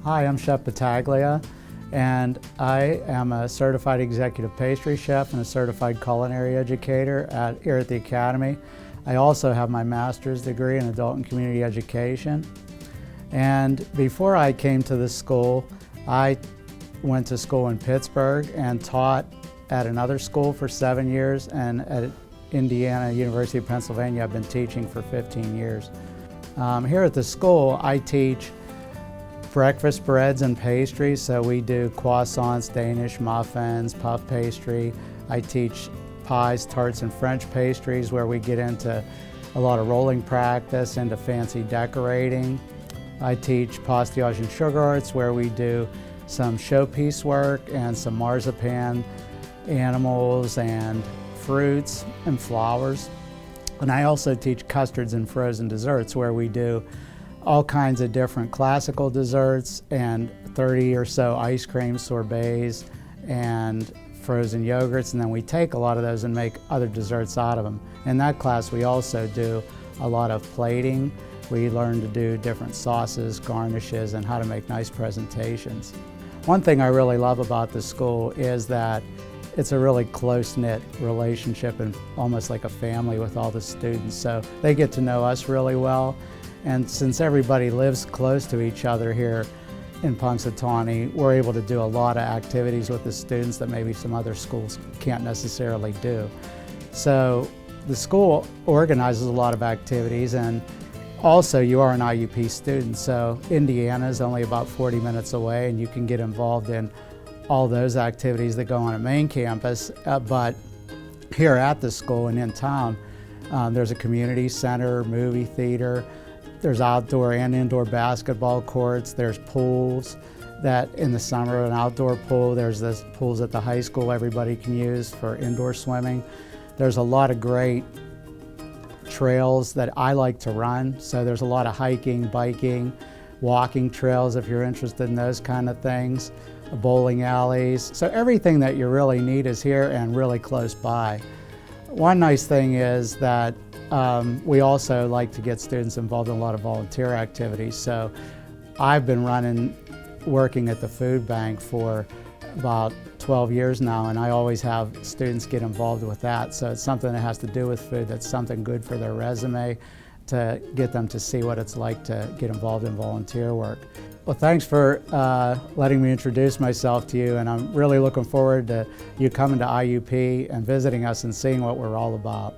Hi, I'm Chef Battaglia, and I am a certified executive pastry chef and a certified culinary educator here at the Academy. I also have my master's degree in adult and community education. And before I came to this school, I went to school in Pittsburgh and taught at another school for 7 years, and at Indiana, University of Pennsylvania, I've been teaching for 15 years. Here at the school, I teach breakfast breads and pastries, so we do croissants, Danish muffins, puff pastry. I teach pies, tarts and French pastries, where we get into a lot of rolling practice, into fancy decorating. I teach pastillage and sugar arts, where we do some showpiece work and some marzipan animals and fruits and flowers. And I also teach custards and frozen desserts, where we do all kinds of different classical desserts and 30 or so ice cream sorbets and frozen yogurts, and then we take a lot of those and make other desserts out of them. In that class we also do a lot of plating. We learn to do different sauces, garnishes, and how to make nice presentations. One thing I really love about the school is that it's a really close-knit relationship and almost like a family with all the students. So they get to know us really well. And since everybody lives close to each other here in Punxsutawney, we're able to do a lot of activities with the students that maybe some other schools can't necessarily do. So the school organizes a lot of activities, and also you are an IUP student, so Indiana is only about 40 minutes away, and you can get involved in all those activities that go on at main campus. But here at the school and in town, there's a community center, movie theater, there's outdoor and indoor basketball courts, there's pools that in the summer, an outdoor pool, there's the pools at the high school everybody can use for indoor swimming. There's a lot of great trails that I like to run, so there's a lot of hiking, biking, walking trails if you're interested in those kind of things, bowling alleys. So everything that you really need is here and really close by. One nice thing is that we also like to get students involved in a lot of volunteer activities. So I've been working at the food bank for about 12 years now, and I always have students get involved with that. So it's something that has to do with food, that's something good for their resume, to get them to see what it's like to get involved in volunteer work. Well, thanks for letting me introduce myself to you, and I'm really looking forward to you coming to IUP and visiting us and seeing what we're all about.